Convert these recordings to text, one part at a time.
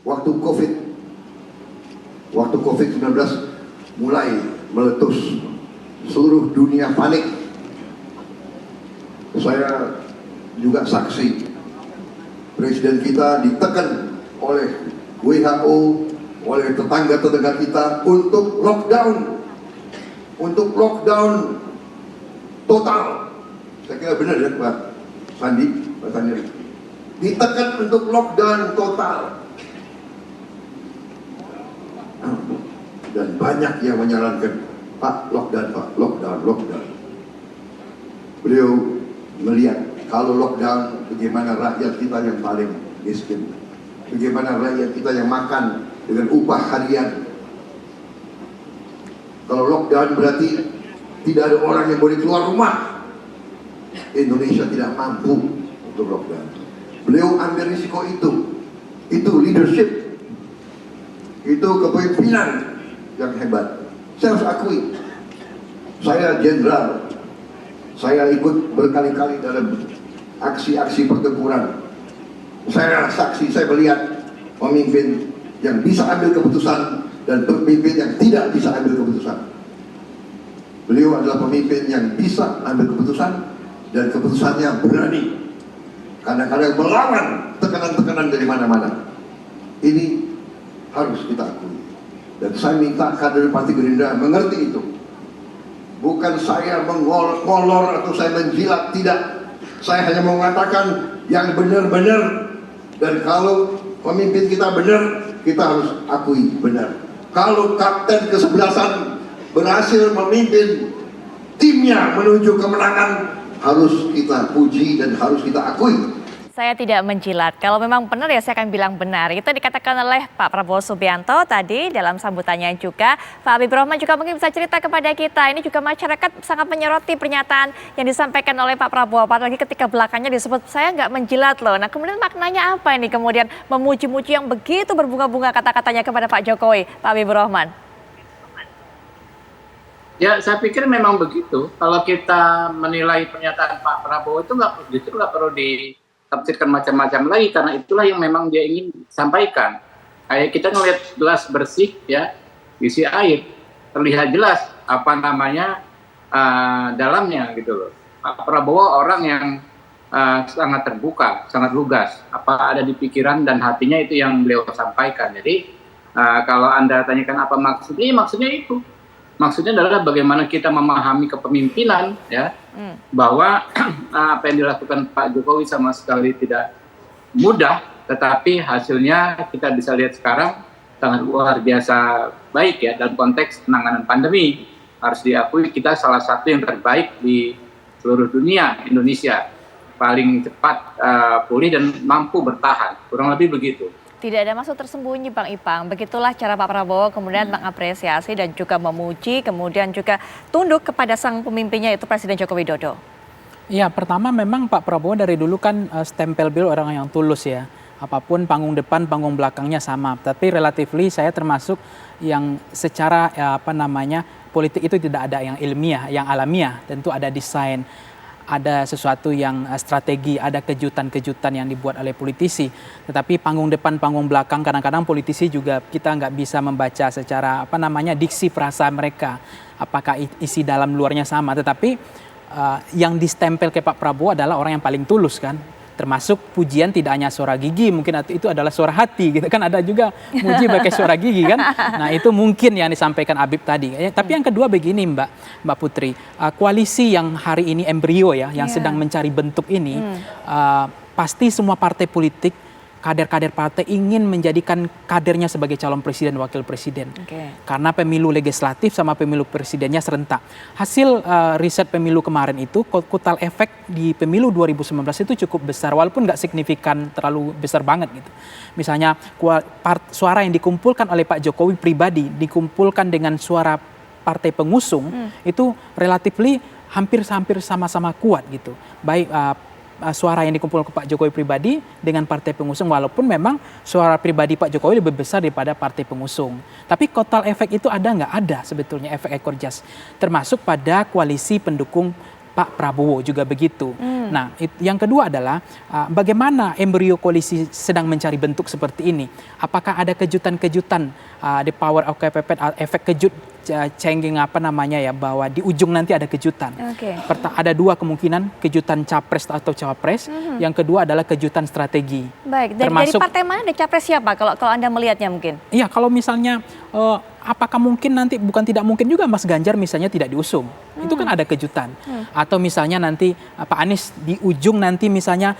waktu COVID-19 mulai meletus, seluruh dunia panik. Saya juga saksi, presiden kita ditekan oleh WHO, oleh tetangga-tetangga kita untuk lockdown total. Saya kira benar ya Pak Sandi, ditekan untuk lockdown total. Dan banyak yang menyarankan, Pak, lockdown. Beliau melihat kalau lockdown, bagaimana rakyat kita yang paling miskin, bagaimana rakyat kita yang makan dengan upah harian. Kalau lockdown berarti tidak ada orang yang boleh keluar rumah. Indonesia tidak mampu untuk lockdown. Beliau ambil risiko itu leadership, itu kepemimpinan yang hebat. Saya harus akui, saya jenderal, saya ikut berkali-kali dalam aksi-aksi pertempuran. Saya saksi, saya melihat pemimpin yang bisa ambil keputusan dan pemimpin yang tidak bisa ambil keputusan. Beliau adalah pemimpin yang bisa ambil keputusan dan keputusannya berani. Kadang-kadang melawan tekanan-tekanan dari mana-mana. Ini harus kita akui. Dan saya minta kader Partai Gerindra mengerti itu. Bukan saya mengolor atau saya menjilat, tidak. Saya hanya mengatakan yang benar-benar. Dan kalau pemimpin kita benar, kita harus akui benar. Kalau kapten kesebelasan berhasil memimpin timnya menuju kemenangan, harus kita puji dan harus kita akui. Saya tidak menjilat. Kalau memang benar ya saya akan bilang benar. Itu dikatakan oleh Pak Prabowo Subianto tadi dalam sambutannya juga. Pak Habibur Rahman juga mungkin bisa cerita kepada kita. Ini juga masyarakat sangat menyoroti pernyataan yang disampaikan oleh Pak Prabowo. Apalagi ketika belakangnya disebut saya nggak menjilat loh. Nah kemudian maknanya apa ini kemudian memuji-muji yang begitu berbunga-bunga kata-katanya kepada Pak Jokowi, Pak Habibur Rahman? Ya, saya pikir memang begitu. Kalau kita menilai pernyataan Pak Prabowo itu nggak perlu ditafsirkan macam-macam lagi, karena itulah yang memang dia ingin sampaikan. Kayak kita ngelihat gelas bersih ya, isi air, terlihat jelas apa namanya dalamnya gitu loh. Pak Prabowo orang yang sangat terbuka, sangat lugas. Apa ada di pikiran dan hatinya itu yang beliau sampaikan. Jadi kalau Anda tanyakan apa maksudnya, maksudnya itu. Maksudnya adalah bagaimana kita memahami kepemimpinan, ya, bahwa apa yang dilakukan Pak Jokowi sama sekali tidak mudah, tetapi hasilnya kita bisa lihat sekarang sangat luar biasa baik ya dalam konteks penanganan pandemi. Harus diakui kita salah satu yang terbaik di seluruh dunia, Indonesia paling cepat pulih dan mampu bertahan, kurang lebih begitu. Tidak ada maksud tersembunyi Bang Ipang, begitulah cara Pak Prabowo kemudian mengapresiasi dan juga memuji, kemudian juga tunduk kepada sang pemimpinnya itu Presiden Joko Widodo. Iya, pertama memang Pak Prabowo dari dulu kan stempel beliau orang yang tulus ya. Apapun panggung depan, panggung belakangnya sama. Tapi relatively saya termasuk yang secara politik itu tidak ada yang ilmiah, yang alamiah. Tentu ada desain, ada sesuatu yang strategi, ada kejutan-kejutan yang dibuat oleh politisi. Tetapi panggung depan, panggung belakang, kadang-kadang politisi juga kita nggak bisa membaca secara diksi frasa mereka. Apakah isi dalam luarnya sama. Tetapi yang distempel ke Pak Prabowo adalah orang yang paling tulus kan. Termasuk pujian tidak hanya suara gigi, mungkin itu adalah suara hati gitu kan, ada juga muji pakai suara gigi kan. Nah itu mungkin yang disampaikan Habib tadi. Tapi yang kedua begini Mbak Putri, koalisi yang hari ini embrio ya, yang sedang mencari bentuk ini, pasti semua partai politik, kader-kader partai ingin menjadikan kadernya sebagai calon presiden, wakil presiden. Karena pemilu legislatif sama pemilu presidennya serentak. Hasil riset pemilu kemarin itu, kutal efek di pemilu 2019 itu cukup besar, walaupun nggak signifikan terlalu besar banget gitu. Misalnya suara yang dikumpulkan oleh Pak Jokowi pribadi, dikumpulkan dengan suara partai pengusung, itu relatively hampir sama-sama kuat gitu. Baik suara yang dikumpulkan ke Pak Jokowi pribadi dengan partai pengusung, walaupun memang suara pribadi Pak Jokowi lebih besar daripada partai pengusung. Tapi kotal efek itu ada nggak? Ada sebetulnya efek ekor jas. Termasuk pada koalisi pendukung Pak Prabowo juga begitu. Nah, yang kedua adalah bagaimana embrio koalisi sedang mencari bentuk seperti ini. Apakah ada kejutan-kejutan the power of KPP, efek kejut changing bahwa di ujung nanti ada kejutan. Ada dua kemungkinan, kejutan capres atau cawapres. Yang kedua adalah kejutan strategi. Baik, dari partai mana ada capres siapa kalau Anda melihatnya mungkin? Iya, kalau misalnya apakah mungkin nanti, bukan tidak mungkin juga Mas Ganjar misalnya tidak diusung. Itu kan ada kejutan. Atau misalnya nanti Pak Anies di ujung nanti misalnya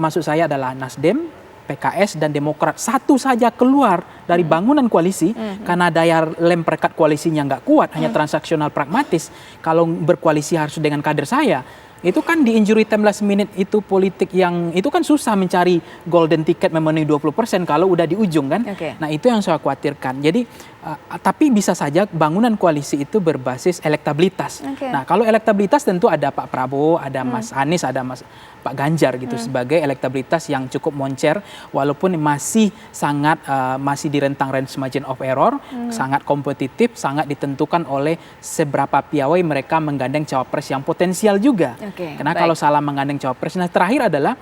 maksud saya adalah Nasdem, PKS dan Demokrat satu saja keluar dari bangunan koalisi karena daya lem perekat koalisinya nggak kuat, hanya transaksional pragmatis. Kalau berkoalisi harus dengan kader saya. Itu kan di injury time last minute itu politik yang itu kan susah mencari golden ticket memenuhi 20% kalau udah di ujung kan. Nah, itu yang saya khawatirkan. Jadi tapi bisa saja bangunan koalisi itu berbasis elektabilitas. Nah, kalau elektabilitas tentu ada Pak Prabowo, ada Mas Anies, ada Pak Ganjar gitu sebagai elektabilitas yang cukup moncer walaupun masih sangat masih di rentang range margin of error, sangat kompetitif, sangat ditentukan oleh seberapa piawai mereka menggandeng cawapres yang potensial juga. Karena kalau salah menggandeng cawapres, nah terakhir adalah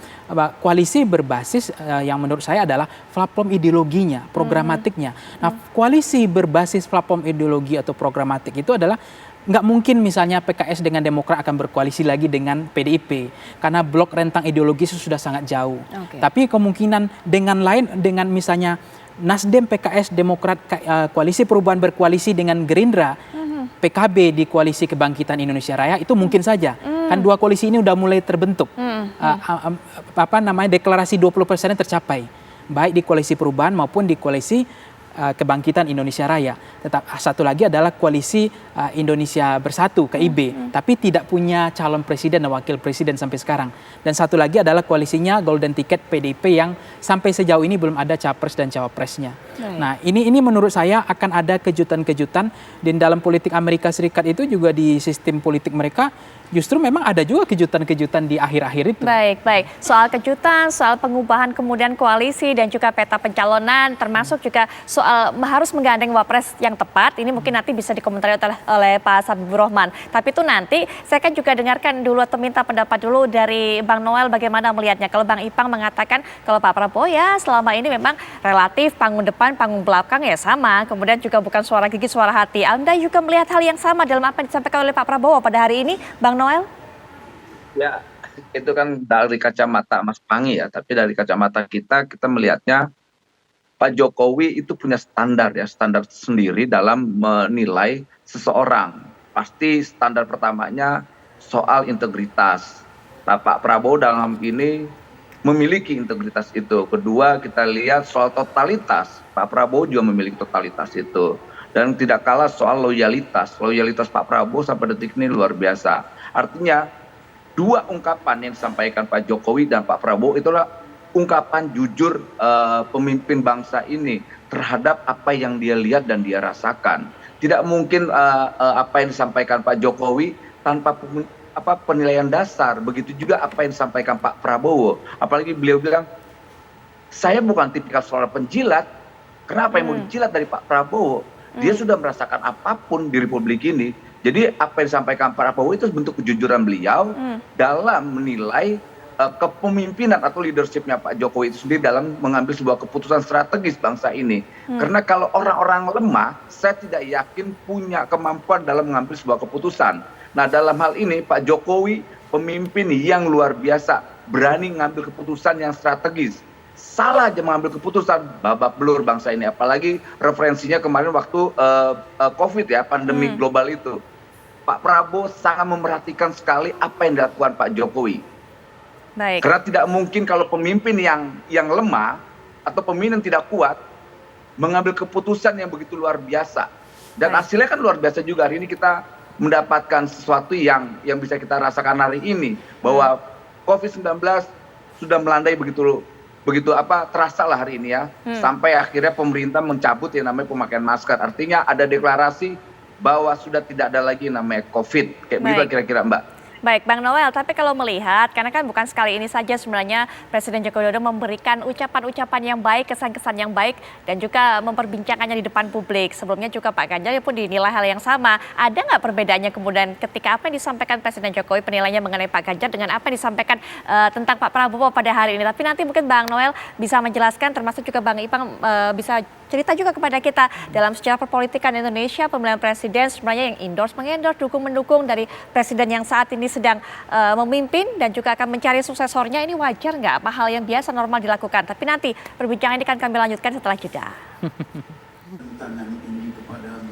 koalisi berbasis yang menurut saya adalah platform ideologinya, programatiknya. Nah, koalisi berbasis platform ideologi atau programatik itu adalah nggak mungkin misalnya PKS dengan Demokrat akan berkoalisi lagi dengan PDIP karena blok rentang ideologis sudah sangat jauh. Tapi kemungkinan dengan misalnya Nasdem, PKS, Demokrat koalisi perubahan berkoalisi dengan Gerindra, PKB di koalisi Kebangkitan Indonesia Raya itu mungkin saja. Kan dua koalisi ini udah mulai terbentuk. Deklarasi 20% tercapai. Baik di koalisi perubahan maupun di koalisi Kebangkitan Indonesia Raya. Satu lagi adalah koalisi Indonesia Bersatu KIB, tapi tidak punya calon presiden dan wakil presiden sampai sekarang. Dan satu lagi adalah koalisinya Golden Ticket PDIP yang sampai sejauh ini belum ada capres dan cawapresnya. Nah, ini menurut saya akan ada kejutan-kejutan dan dalam politik Amerika Serikat itu juga di sistem politik mereka justru memang ada juga kejutan-kejutan di akhir-akhir itu. Baik. Soal kejutan, soal pengubahan kemudian koalisi dan juga peta pencalonan, termasuk juga soal harus menggandeng wapres yang tepat. Ini mungkin nanti bisa dikomentari oleh Pak Habibur Rahman. Tapi itu nanti saya kan juga dengarkan dulu atau minta pendapat dulu dari Bang Noel bagaimana melihatnya. Kalau Bang Ipang mengatakan kalau Pak Prabowo ya selama ini memang relatif panggung depan, panggung belakang ya sama. Kemudian juga bukan suara gigi, suara hati. Anda juga melihat hal yang sama dalam apa yang disampaikan oleh Pak Prabowo pada hari ini, Bang Noel? Ya, itu kan dari kacamata Mas Pangi ya, tapi dari kacamata kita melihatnya Pak Jokowi itu punya standar sendiri dalam menilai seseorang. Pasti standar pertamanya soal integritas. Nah, Pak Prabowo dalam ini memiliki integritas itu. Kedua, kita lihat soal totalitas. Pak Prabowo juga memiliki totalitas itu. Dan tidak kalah soal loyalitas. Loyalitas Pak Prabowo sampai detik ini luar biasa. Artinya, dua ungkapan yang disampaikan Pak Jokowi dan Pak Prabowo itulah ungkapan jujur pemimpin bangsa ini terhadap apa yang dia lihat dan dia rasakan. Tidak mungkin apa yang disampaikan Pak Jokowi tanpa penilaian dasar. Begitu juga apa yang disampaikan Pak Prabowo. Apalagi beliau bilang, saya bukan tipikal seorang penjilat. Kenapa yang mau dijilat dari Pak Prabowo? Dia sudah merasakan apapun di Republik ini. Jadi apa yang disampaikan Pak Prabowo itu bentuk kejujuran beliau dalam menilai kepemimpinan atau leadershipnya Pak Jokowi itu sendiri dalam mengambil sebuah keputusan strategis bangsa ini. Karena kalau orang-orang lemah, saya tidak yakin punya kemampuan dalam mengambil sebuah keputusan. Nah, dalam hal ini Pak Jokowi pemimpin yang luar biasa, berani mengambil keputusan yang strategis. Salah aja mengambil keputusan, babak belur bangsa ini. Apalagi referensinya kemarin waktu COVID ya, pandemi global itu. Pak Prabowo sangat memerhatikan sekali apa yang dilakukan Pak Jokowi. Baik. Karena tidak mungkin kalau pemimpin yang lemah atau pemimpin yang tidak kuat mengambil keputusan yang begitu luar biasa. Dan hasilnya kan luar biasa juga. Hari ini kita mendapatkan sesuatu yang bisa kita rasakan hari ini, bahwa COVID-19 sudah melandai begitu terasa lah hari ini ya, sampai akhirnya pemerintah mencabut yang namanya pemakaian masker. Artinya ada deklarasi bahwa sudah tidak ada lagi namanya COVID. Kayak begitu kira-kira Mbak. Baik, Bang Noel, tapi kalau melihat, karena kan bukan sekali ini saja sebenarnya Presiden Joko Widodo memberikan ucapan-ucapan yang baik, kesan-kesan yang baik, dan juga memperbincangkannya di depan publik. Sebelumnya juga Pak Ganjar pun dinilai hal yang sama. Ada nggak perbedaannya kemudian ketika apa yang disampaikan Presiden Jokowi penilaiannya mengenai Pak Ganjar dengan apa yang disampaikan tentang Pak Prabowo pada hari ini. Tapi nanti mungkin Bang Noel bisa menjelaskan, termasuk juga Bang Ipang bisa cerita juga kepada kita dalam sejarah perpolitikan Indonesia, pemilihan presiden sebenarnya yang endorse, mengendorse, dukung-mendukung dari presiden yang saat ini sedang memimpin dan juga akan mencari suksesornya. Ini wajar nggak? Apa hal yang biasa normal dilakukan? Tapi nanti perbincangan ini akan kami lanjutkan setelah jeda. Tangan ini kepadamu,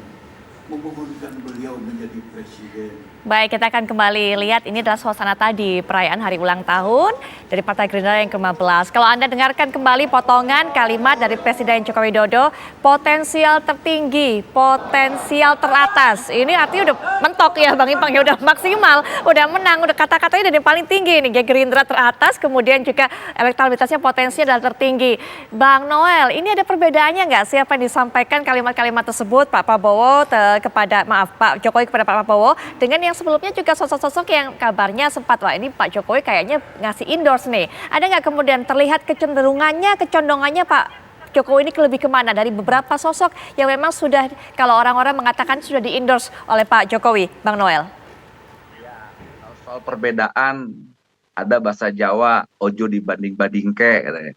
memohonkan beliau menjadi presiden. Baik, kita akan kembali lihat ini adalah suasana tadi perayaan hari ulang tahun dari Partai Gerindra yang ke-15. Kalau Anda dengarkan kembali potongan kalimat dari Presiden Joko Widodo, potensial tertinggi, potensial teratas. Ini artinya udah mentok ya Bang Ipang, ya udah maksimal, udah menang, udah kata-katanya dari paling tinggi nih. Gerindra teratas, kemudian juga elektabilitasnya potensinya adalah tertinggi. Bang Noel, ini ada perbedaannya nggak sih apa yang disampaikan kalimat-kalimat tersebut Pak Prabowo Pak Jokowi kepada Pak Prabowo dengan yang sebelumnya juga sosok-sosok yang kabarnya sempat, wah ini Pak Jokowi kayaknya ngasih endorse nih. Ada nggak kemudian terlihat kecondongannya Pak Jokowi ini lebih kemana dari beberapa sosok yang memang sudah, kalau orang-orang mengatakan sudah di-endorse oleh Pak Jokowi, Bang Noel? Ya, kalau soal perbedaan, ada bahasa Jawa, ojo dibanding-bandingke katanya.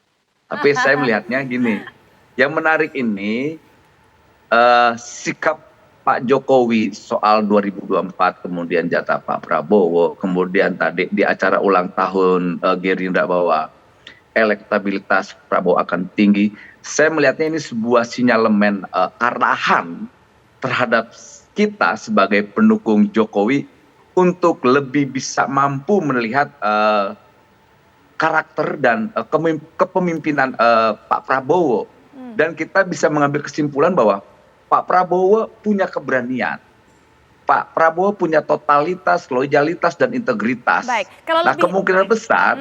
Tapi saya melihatnya gini, yang menarik ini sikap Pak Jokowi soal 2024, kemudian jatah Pak Prabowo, kemudian tadi di acara ulang tahun Gerindra bahwa elektabilitas Prabowo akan tinggi. Saya melihatnya ini sebuah sinyalemen arahan terhadap kita sebagai pendukung Jokowi untuk lebih bisa mampu melihat karakter dan kepemimpinan Pak Prabowo. Dan kita bisa mengambil kesimpulan bahwa Pak Prabowo punya keberanian. Pak Prabowo punya totalitas, loyalitas, dan integritas. Baik, kalau nah, lebih kemungkinan besar,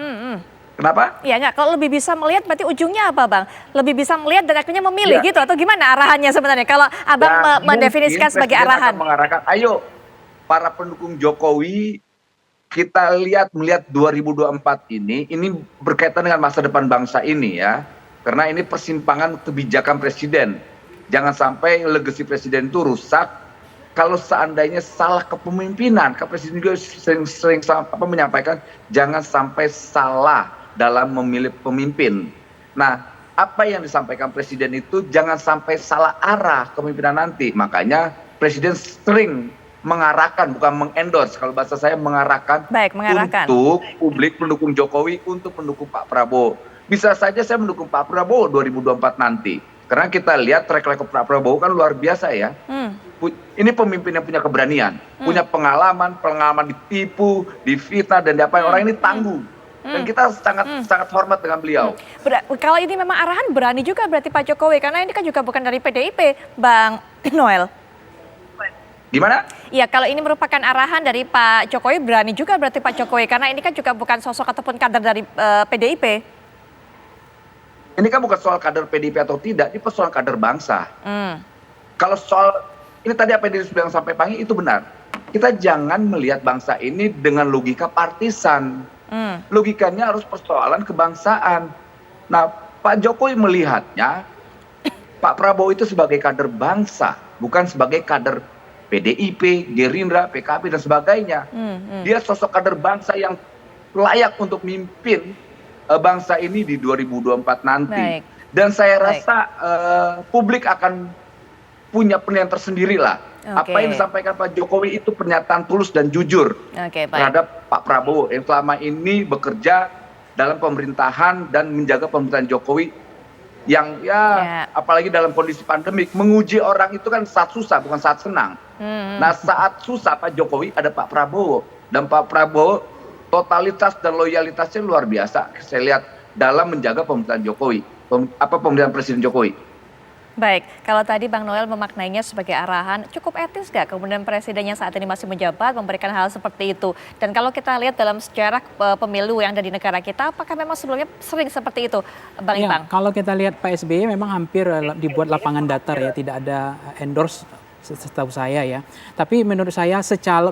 kenapa? Ya nggak, kalau lebih bisa melihat berarti ujungnya apa Bang? Lebih bisa melihat dan akhirnya memilih gitu atau gimana arahannya sebenarnya? Kalau Abang mendefinisikan sebagai arahan. Mengarahkan, ayo para pendukung Jokowi, kita melihat 2024 ini berkaitan dengan masa depan bangsa ini ya. Karena ini persimpangan kebijakan presiden. Jangan sampai legasi presiden itu rusak kalau seandainya salah kepemimpinan. Presiden juga sering menyampaikan jangan sampai salah dalam memilih pemimpin. Nah, apa yang disampaikan presiden itu jangan sampai salah arah kepemimpinan nanti. Makanya presiden sering mengarahkan, bukan mengendorse, kalau bahasa saya mengarahkan. Baik, mengarahkan untuk publik pendukung Jokowi untuk mendukung Pak Prabowo. Bisa saja saya mendukung Pak Prabowo 2024 nanti. Karena kita lihat track record Pak Prabowo kan luar biasa ya. Ini pemimpin yang punya keberanian, punya pengalaman ditipu, difitnah, dan diapain orang ini tangguh. Dan kita sangat hormat dengan beliau. Kalau ini memang arahan berani juga berarti Pak Jokowi, karena ini kan juga bukan dari PDIP, Bang Noel. Gimana? Iya, kalau ini merupakan arahan dari Pak Jokowi, berani juga berarti Pak Jokowi, karena ini kan juga bukan sosok ataupun kader dari PDIP. Ini kan bukan soal kader PDIP atau tidak, ini persoalan kader bangsa. Kalau soal, ini tadi apa yang dibilang sampai pagi itu benar. Kita jangan melihat bangsa ini dengan logika partisan. Logikanya harus persoalan kebangsaan. Nah, Pak Jokowi melihatnya, Pak Prabowo itu sebagai kader bangsa, bukan sebagai kader PDIP, Gerindra, PKB, dan sebagainya. Dia sosok kader bangsa yang layak untuk memimpin bangsa ini di 2024 nanti. Baik. Dan saya rasa publik akan punya penilaian tersendiri lah. Apa yang disampaikan Pak Jokowi itu pernyataan tulus dan jujur terhadap Pak Prabowo yang selama ini bekerja dalam pemerintahan dan menjaga pemerintahan Jokowi yang apalagi dalam kondisi pandemik, menguji orang itu kan saat susah bukan saat senang. Nah, saat susah Pak Jokowi ada Pak Prabowo, dan Pak Prabowo totalitas dan loyalitasnya luar biasa. Saya lihat dalam menjaga pemerintahan Jokowi, pemerintahan Presiden Jokowi. Baik, kalau tadi Bang Noel memaknainya sebagai arahan, cukup etis nggak kemudian presiden yang saat ini masih menjabat memberikan hal seperti itu? Dan kalau kita lihat dalam sejarah pemilu yang ada di negara kita, apakah memang sebelumnya sering seperti itu, Bang Ipang? Kalau kita lihat Pak SBY memang hampir dibuat lapangan datar ya, tidak ada endorse setahu saya ya. Tapi menurut saya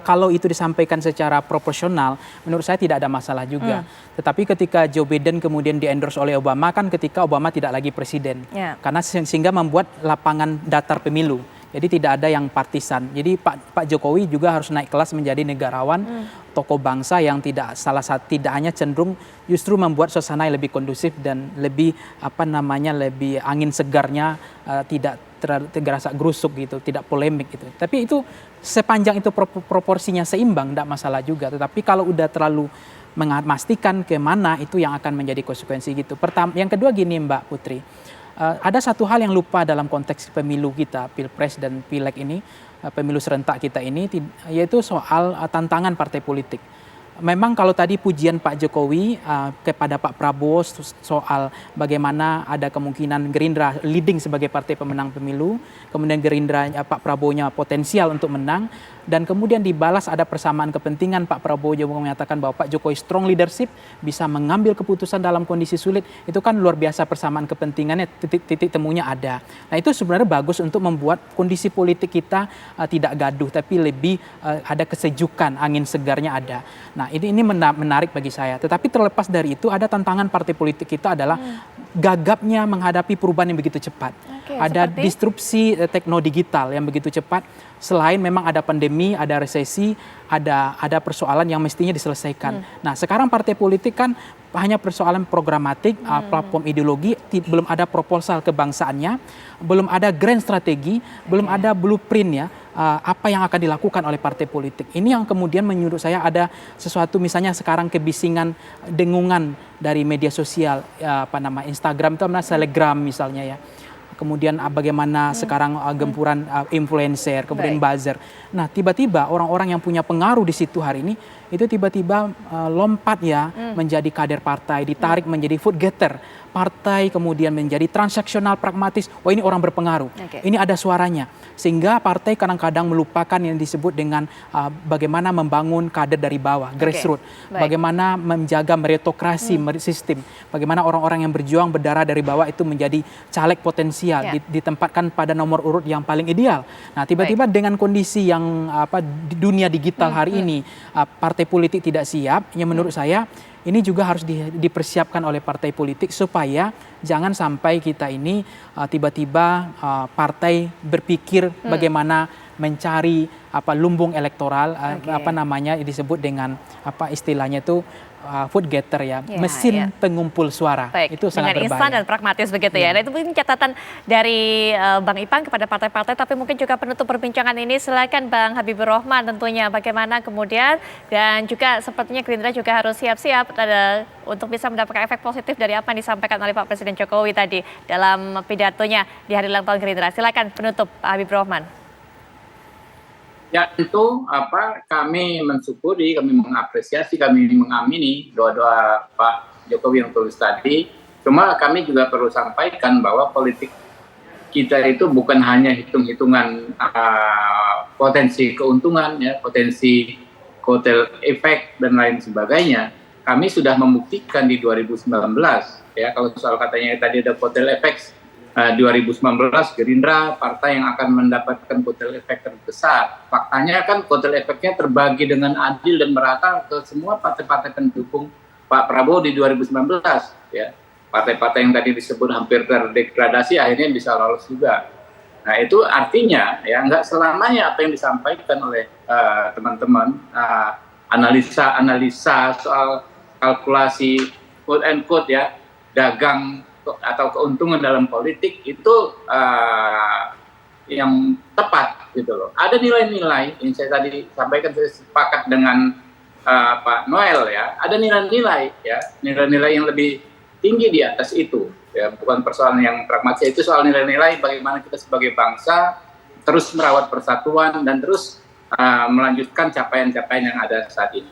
kalau itu disampaikan secara proporsional, menurut saya tidak ada masalah juga. Tetapi ketika Joe Biden kemudian di-endorse oleh Obama kan ketika Obama tidak lagi presiden. Karena sehingga membuat lapangan datar pemilu. Jadi tidak ada yang partisan. Jadi Pak Jokowi juga harus naik kelas menjadi negarawan, tokoh bangsa yang tidak hanya cenderung justru membuat suasana yang lebih kondusif dan lebih lebih angin segarnya tidak terasa gerusuk gitu, tidak polemik gitu. Tapi itu sepanjang itu proporsinya seimbang tidak masalah juga. Tetapi kalau udah terlalu memastikan kemana itu yang akan menjadi konsekuensi gitu. Yang kedua gini Mbak Putri. Ada satu hal yang lupa dalam konteks pemilu kita, Pilpres dan Pileg ini, pemilu serentak kita ini, yaitu soal tantangan partai politik. Memang kalau tadi pujian Pak Jokowi kepada Pak Prabowo soal bagaimana ada kemungkinan Gerindra leading sebagai partai pemenang pemilu, kemudian Gerindra Pak Prabowo-nya potensial untuk menang, dan kemudian dibalas ada persamaan kepentingan. Pak Prabowo juga menyatakan bahwa Pak Jokowi strong leadership, bisa mengambil keputusan dalam kondisi sulit. Itu kan luar biasa persamaan kepentingannya, titik temunya ada. Nah itu sebenarnya bagus untuk membuat kondisi politik kita tidak gaduh, tapi lebih ada kesejukan, angin segarnya ada. Nah ini menarik bagi saya. Tetapi terlepas dari itu ada tantangan partai politik kita adalah gagapnya menghadapi perubahan yang begitu cepat. Ada disrupsi tekno-digital yang begitu cepat. Selain memang ada pandemi, ada resesi, ada persoalan yang mestinya diselesaikan. Nah sekarang partai politik kan hanya persoalan programatik, platform ideologi, belum ada proposal kebangsaannya, belum ada grand strategi, belum ada blueprint ya, apa yang akan dilakukan oleh partai politik. Ini yang kemudian menurut saya ada sesuatu, misalnya sekarang kebisingan, dengungan dari media sosial, Instagram itu Telegram misalnya ya. Kemudian bagaimana sekarang gempuran influencer, kemudian buzzer. Nah tiba-tiba orang-orang yang punya pengaruh di situ hari ini, itu tiba-tiba lompat ya menjadi kader partai, ditarik menjadi vote getter partai, kemudian menjadi transaksional pragmatis. Oh ini orang berpengaruh, ini ada suaranya. Sehingga partai kadang-kadang melupakan yang disebut dengan bagaimana membangun kader dari bawah, grassroots. Bagaimana menjaga meritokrasi sistem. Bagaimana orang-orang yang berjuang berdarah dari bawah itu menjadi caleg potensial, ditempatkan pada nomor urut yang paling ideal. Nah tiba-tiba dengan kondisi yang di dunia digital hari ini, partai politik tidak siap, yang menurut saya ini juga harus dipersiapkan oleh partai politik supaya jangan sampai kita ini tiba-tiba partai berpikir bagaimana mencari lumbung elektoral, disebut dengan istilahnya itu vote getter ya, mesin pengumpul suara. Itu sangat berbahaya. Dengan instan dan pragmatis begitu ya. Nah, itu mungkin catatan dari Bang Ipang kepada partai-partai, tapi mungkin juga penutup perbincangan ini silakan Bang Habibur Rahman tentunya bagaimana kemudian, dan juga sepertinya Gerindra juga harus siap-siap untuk bisa mendapatkan efek positif dari apa yang disampaikan oleh Pak Presiden Jokowi tadi dalam pidatonya di hari ulang tahun Gerindra. Silakan penutup Pak Habibur Rahman. Ya tentu kami mensyukuri, kami mengapresiasi, kami mengamini doa-doa Pak Jokowi yang tulis tadi. Cuma kami juga perlu sampaikan bahwa politik kita itu bukan hanya hitung-hitungan potensi keuntungan, ya, potensi kotel efek dan lain sebagainya. Kami sudah membuktikan di 2019, ya kalau soal katanya tadi ada kotel efek. 2019 Gerindra partai yang akan mendapatkan kotel efek terbesar. Faktanya kan kotel efeknya terbagi dengan adil dan merata ke semua partai-partai pendukung Pak Prabowo di 2019. Ya, partai-partai yang tadi disebut hampir terdegradasi akhirnya bisa lolos juga. Nah itu artinya ya nggak selamanya apa yang disampaikan oleh teman-teman analisa soal kalkulasi quote and quote ya dagang atau keuntungan dalam politik itu yang tepat gitu loh. Ada nilai-nilai yang saya tadi sampaikan, saya sepakat dengan Pak Noel ya. Ada nilai-nilai ya, nilai-nilai yang lebih tinggi di atas itu. Ya, bukan persoalan yang pragmatis, itu soal nilai-nilai bagaimana kita sebagai bangsa terus merawat persatuan dan terus melanjutkan capaian-capaian yang ada saat ini.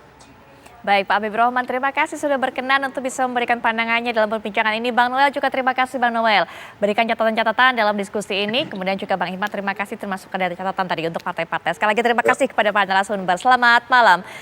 Baik Pak Habibur Rahman, terima kasih sudah berkenan untuk bisa memberikan pandangannya dalam perbincangan ini. Bang Noel juga terima kasih Bang Noel. Berikan catatan-catatan dalam diskusi ini. Kemudian juga Bang Hikmat terima kasih termasuk dari catatan tadi untuk partai-partai. Sekali lagi terima kasih kepada para narasumber. Selamat malam.